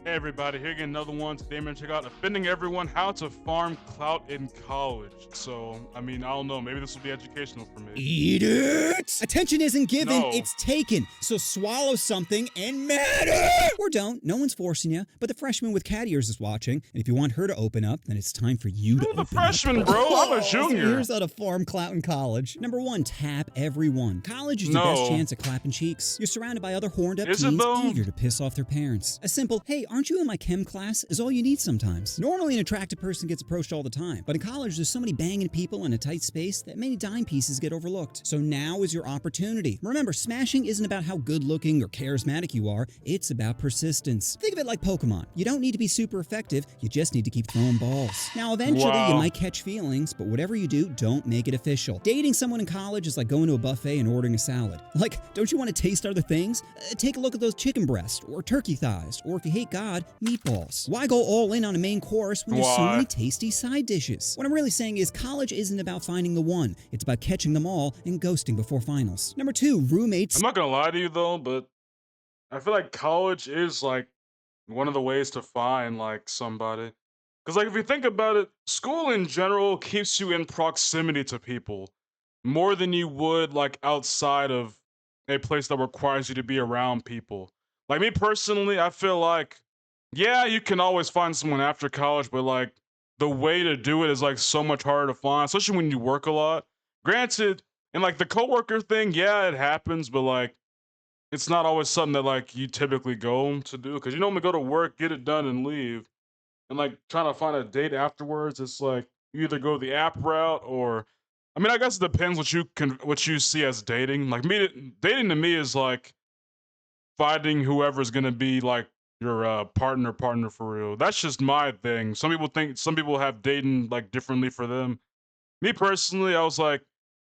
Hey everybody, here again another one. Today I'm gonna check out offending everyone how to farm clout in college. So, I don't know, maybe this will be educational for me. Eat it! Attention isn't given, No. it's taken. So swallow something and matter! Or don't, no one's forcing you, but the freshman with cat ears is watching, and if you want her to open up, then it's time for you to You're open the freshman, up. bro. I'm a So junior. here's how to farm clout in college. Number one, tap everyone. College is your No. best chance at clapping cheeks. You're surrounded by other horned up Is it teens though? eager to piss off their parents. A simple, hey, aren't you in my chem class, is all you need sometimes. Normally an attractive person gets approached all the time, but in college there's so many banging people in a tight space that many dime pieces get overlooked. So now is your opportunity. Remember, smashing isn't about how good looking or charismatic you are, it's about persistence. Think of it like Pokemon. You don't need to be super effective, you just need to keep throwing balls. Now eventually you Wow. might catch feelings, but whatever you do, don't make it official. Dating someone in college is like going to a buffet and ordering a salad. Like, don't you want to taste other things? Take a look at those chicken breasts, or turkey thighs, or if you hate God, meatballs. Why go all in on a main course when there's so Why? many tasty side dishes? What I'm really saying is college isn't about finding the one. It's about catching them all and ghosting before finals. Number two, roommates. I'm not gonna lie to you though, but I feel like college is like one of the ways to find like somebody. Cause like if you think about it, school in general keeps you in proximity to people more than you would like outside of a place that requires you to be around people. Like me personally, I feel like yeah, you can always find someone after college, but like the way to do it is like so much harder to find, especially when you work a lot. Granted, and like the coworker thing, yeah, it happens, but like it's not always something that like you typically go to do because you normally go to work, get it done, and leave. And like trying to find a date afterwards, it's like you either go the app route or, I guess it depends what you see as dating. Like me, dating to me is like finding whoever's gonna be like your partner for real. That's just my thing. Some people have dating like differently for them. Me personally, I was like,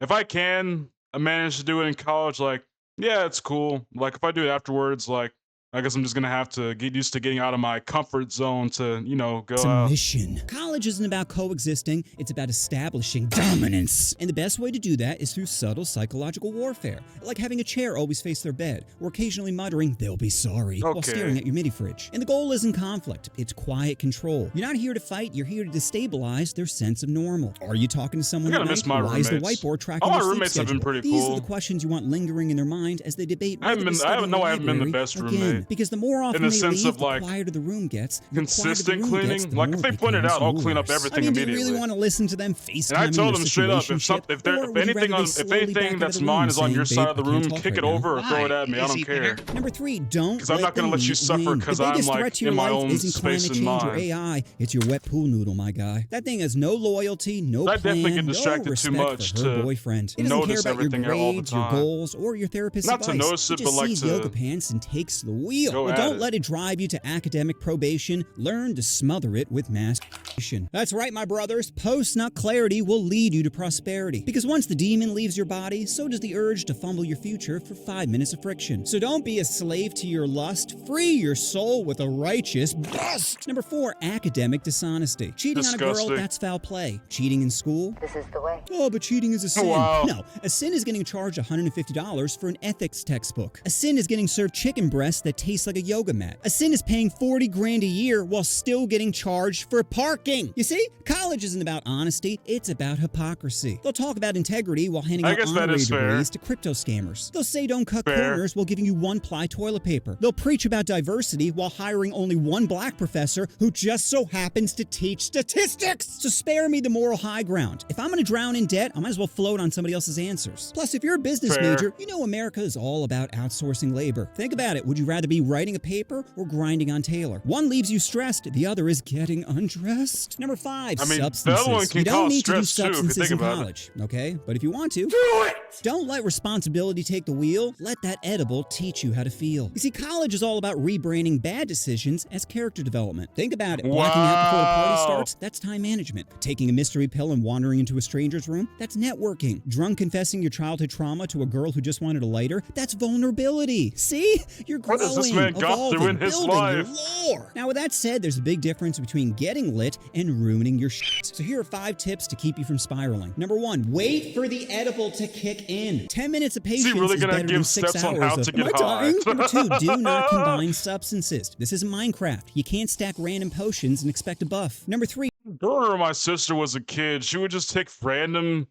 if I can manage to do it in college, like, yeah, it's cool. Like, if I do it afterwards, like, I guess I'm just gonna have to get used to getting out of my comfort zone to, go It's a out. mission. College isn't about coexisting, it's about establishing dominance. And the best way to do that is through subtle psychological warfare, like having a chair always face their bed, or occasionally muttering, they'll be sorry, while Okay. staring at your mini fridge. And the goal isn't conflict, it's quiet control. You're not here to fight, you're here to destabilize their sense of normal. Are you talking to someone I'm gonna at miss night? my Why is the roommates. whiteboard tracking All my their sleep roommates have been schedule? pretty These are cool. the questions you want lingering in their mind as they debate I haven't whether to been- study I in the haven't been the library best again. roommate. Because the more often In the they sense leave, of, the like, quieter the room gets. The consistent quieter the room cleaning? gets, the Like, more if they it point it becomes out, I'll clean up yours. everything Do you really immediately. want to listen to them FaceTime And I told their them straight up, situationship, if or would you anything rather on, they if slowly back anything out that's of the room mine is on saying, your "Babe, side of the I can't room, talk kick right it now"? over or throw it Why? at me. I don't Easy care. there. Number three, don't Because I'm let not gonna the let you meat suffer win. 'cause The I'm, biggest like, threat to your in my life own isn't space climate and change or mind. AI. It's your wet pool noodle, my guy. That thing has no loyalty, no I definitely plan, get no distracted too respect much for her to boyfriend. He doesn't care notice about your everything all the grades, your time. goals, or your therapist's Not to advice. notice He it, but, just like, sees to yoga pants and takes the wheel. go Well, at don't it. let it drive you to academic probation. Learn to smother it with masturbation. That's right, my brothers. Post-nut clarity will lead you to prosperity. Because once the demon leaves your body, so does the urge to fumble your future for 5 minutes of friction. So don't be a slave to your lust. Free your soul with a righteous bust. Number four, academic dishonesty. Cheating on a girl, Disgusting. that's foul play. Cheating in school? This is the way. Oh, but cheating is a sin. Wow. No, a sin is getting charged $150 for an ethics textbook. A sin is getting served chicken breasts that taste like a yoga mat. A sin is paying 40 grand a year while still getting charged for parking. You see, college isn't about honesty, it's about hypocrisy. They'll talk about integrity while handing I out guess that honorary is fair. degrees to crypto scammers. They'll say don't cut Fair. corners while giving you one-ply toilet paper. They'll preach about diversity while hiring only one black professor who just so happens to teach statistics. So spare me the moral high ground. If I'm gonna drown in debt, I might as well float on somebody else's answers. Plus, if you're a business Fair. major, you know America is all about outsourcing labor. Think about it. Would you rather be writing a paper or grinding on Taylor? One leaves you stressed, the other is getting undressed. Number five, I mean, the substances. other one can you don't cause need to do stress, too, if you substances think in about it. college, okay? But if you want to, Do it! don't let responsibility take the wheel. Let that edible teach you how to feel. You see, college is all about rebranding bad decisions as character development. Think about it. Blacking out before the party Wow. starts, that's time management. Taking a mystery pill and wandering into a stranger's room, that's networking. Drunk confessing your childhood trauma to a girl who just wanted a lighter, that's vulnerability. See? You're growing, What has this man got evolving, through in his building your life? lore. Now, with that said, there's a big difference between getting lit and ruining your shit. So here are 5 tips to keep you from spiraling. Number 1, wait for the edible to kick in. 10 minutes of Is he patience really is gonna better than give 6 steps on hours how of, to am I get high? dying? Number 2, do not combine substances. This isn't Minecraft. You can't stack random potions and expect a buff. Number 3, Remember when my sister was a kid, she would just take random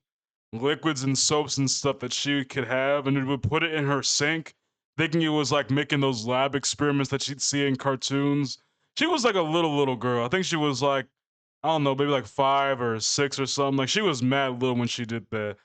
liquids and soaps and stuff that she could have and it would put it in her sink, thinking it was like making those lab experiments that she'd see in cartoons. She was like a little girl. I think she was like, I don't know, maybe like 5 or 6 or something. Like she was mad little when she did that.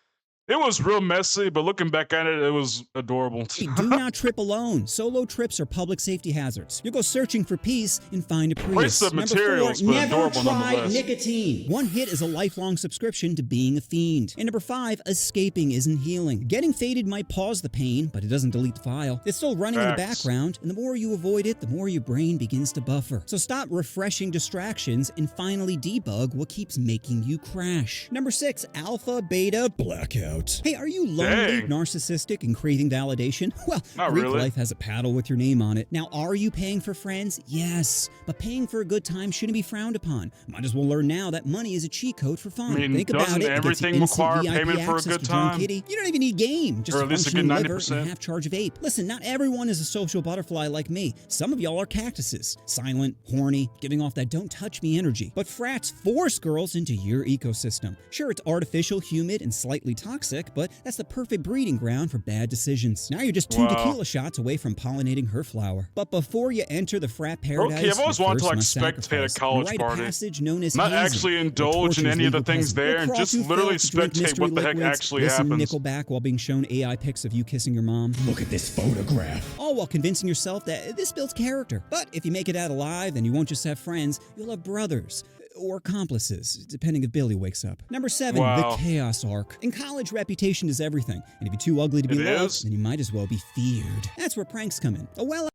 It was real messy, but looking back at it, it was adorable. do not trip alone. Solo trips are public safety hazards. You'll go searching for peace and find a Prius. Waste of Number materials, 4, but never adorable try nonetheless. nicotine. One hit is a lifelong subscription to being a fiend. And number 5, escaping isn't healing. Getting faded might pause the pain, but it doesn't delete the file. It's still running in the Facts. background, and the more you avoid it, the more your brain begins to buffer. So stop refreshing distractions and finally debug what keeps making you crash. Number 6, alpha, beta, blackout. Hey, are you lonely, Dang. narcissistic, and craving validation? Well, Not Greek really. life has a paddle with your name on it. Now, are you paying for friends? Yes. But paying for a good time shouldn't be frowned upon. Might as well learn now that money is a cheat code for fun. I mean, Think about doesn't it. It gets you everything instant require VIP payment for a access good to Drunk time? Kitty. You don't even need game. Just Or a at least a good functioning liver 90%. and a half charge of ape. Listen, not everyone is a social butterfly like me. Some of y'all are cactuses. Silent, horny, giving off that don't touch me energy. But frats force girls into your ecosystem. Sure, it's artificial, humid, and slightly toxic, but that's the perfect breeding ground for bad decisions. Now you're just 2 Wow. tequila shots away from pollinating her flower. But before you enter the frat paradise, Okay, I've always you wanted to, first like, must spectate a sacrifice college and write party. a passage known as Not hazing, actually where indulge in torture's any of the legal things present. there You'll and crawl just through literally filth to drink spectate mystery what the heck liquids, actually listen to happens. Nickelback while being shown AI pics of you kissing your mom. Look at this photograph. All while convincing yourself that this builds character. But if you make it out alive, then you won't just have friends, you'll have brothers. Or accomplices, depending if Billy wakes up. Number 7, Wow. the chaos arc. In college, reputation is everything. And if you're too ugly to be It loved, is? then you might as well be feared. That's where pranks come in. Oh, well,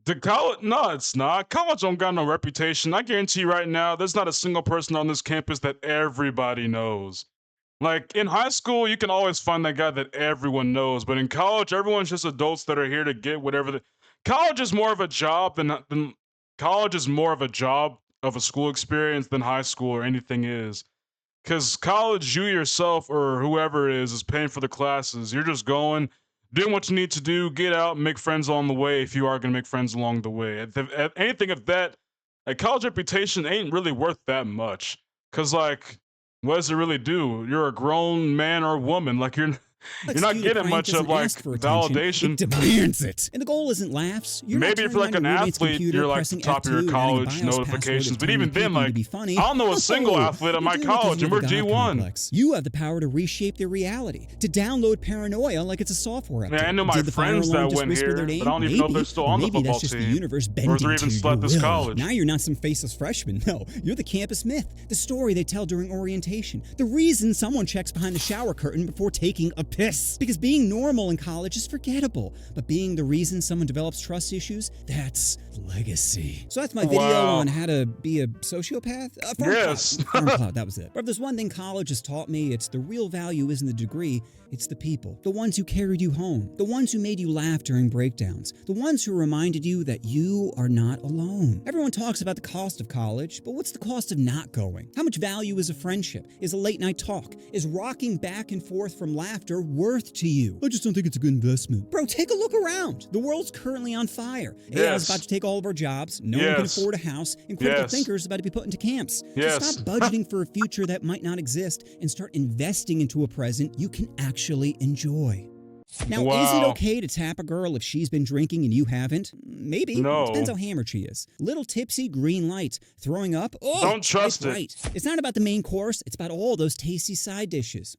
The college? No, it's not. College don't got no reputation. I guarantee you right now, there's not a single person on this campus that everybody knows. Like in high school, you can always find that guy that everyone knows, but in college, everyone's just adults that are here to get whatever. College is more of a job than college is more of a job of a school experience than high school or anything is. Because college, you yourself or whoever it is paying for the classes. You're just going, doing what you need to do, get out, make friends along the way if you are going to make friends along the way. At anything of that, a college reputation ain't really worth that much. Because, like, what does it really do? You're a grown man or woman. Like, you're not the getting prank much of, doesn't like, ask for attention, validation. It demands it. And the goal isn't laughs. You're not Maybe if turning you're like on an your roommate's athlete, computer, you're like pressing the top of your F2 and adding a college BIOS password notifications. of But tiny even then, people to like, be funny. I don't know a single No, athlete at my you're doing it 'cause college, you and have we're a God G1. complex. You have the power to reshape their reality, to download paranoia like it's a software update. Yeah, I know my Did the fire friends alarm that just went whisper here, their name? but I don't even know if they're Maybe. still Or on the maybe football that's just the team. universe Or if bending they're even to still at your this will. college. Now you're not some faceless freshman. No, you're the campus myth, the story they tell during orientation, the reason someone checks behind the shower curtain before taking a piss. Because being normal in college is forgettable, but being the reason someone develops trust issues, that's legacy. So that's my video Wow. on how to be a sociopath. Yes. Farm Clout, that was it. But if there's one thing college has taught me, it's the real value isn't the degree, it's the people. The ones who carried you home, the ones who made you laugh during breakdowns, the ones who reminded you that you are not alone. Everyone talks about the cost of college, but what's the cost of not going? How much value is a friendship? Is a late night talk? Is rocking back and forth from laughter worth to you? I just don't think it's a good investment. Bro, take a look around. The world's currently on fire. AI is Yes. about to take all of our jobs. No one can Yes. afford a house. And critical Yes. thinkers is about to be put into camps. Yes. So stop budgeting for a future that might not exist and start investing into a present you can actually enjoy. Now, is it Wow. okay to tap a girl if she's been drinking and you haven't? Maybe. No. Depends how hammered she is. Little tipsy, green light. Throwing up? Oh, Don't trust swipe it. right. It's not about the main course. It's about all those tasty side dishes.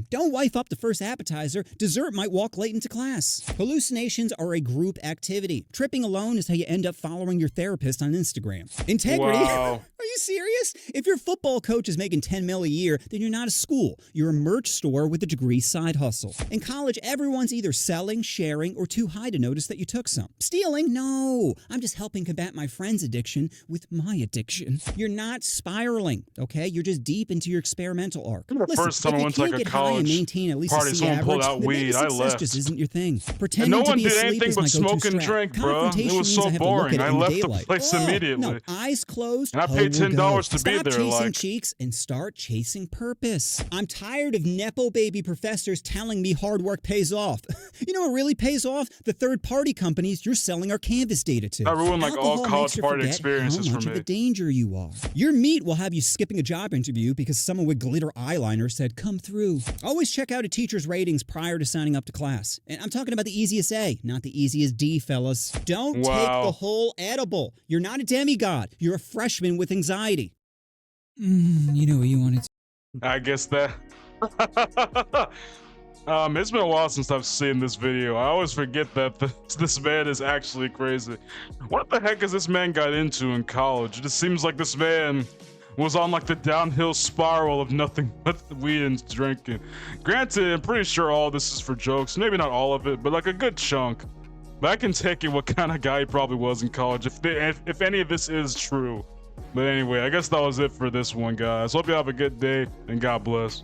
Don't wife up the first appetizer. Dessert might walk late into class. Hallucinations are a group activity. Tripping alone is how you end up following your therapist on Instagram. Integrity? Wow. Are you serious? If your football coach is making $10 million a year, then you're not a school. You're a merch store with a degree side hustle. In college, everyone's Everyone's either selling, sharing, or too high to notice that you took some. Stealing? No. I'm just helping combat my friend's addiction with my addiction. You're not spiraling, okay? You're just deep into your experimental arc. The Listen, first time if I you went to can't like a get high and college maintain at least party, a C someone pulled average, out then maybe weed. I success left. just isn't your thing. And Pretending no to one be did asleep anything is my but go-to smoke and strat. drink, bro. It Confrontation was means I so have to look boring. at it I in the left the daylight. place Oh, immediately. no, eyes closed. And I hoe paid will go. $10 to be Stop there, chasing like. cheeks and start chasing purpose. I'm tired of nepo baby professors telling me hard work pays off. You know what really pays off? The third-party companies you're selling our Canvas data to. That ruined like all Alcohol makes college you party forget experiences how for much of a me. danger you are. Your meat will have you skipping a job interview because someone with glitter eyeliner said, "Come through." Always check out a teacher's ratings prior to signing up to class. And I'm talking about the easiest A, not the easiest D, fellas. Don't take the Wow. whole edible. You're not a demigod. You're a freshman with anxiety. You know what you wanted to. I guess that. It's been a while since I've seen this video. I always forget that this man is actually crazy. What the heck has this man got into in college? It just seems like this man was on like the downhill spiral of nothing but weed and drinking. Granted, I'm pretty sure all this is for jokes. Maybe not all of it, but like a good chunk. But I can take it what kind of guy he probably was in college, if any of this is true. But anyway, I guess that was it for this one, guys. Hope you have a good day, and God bless.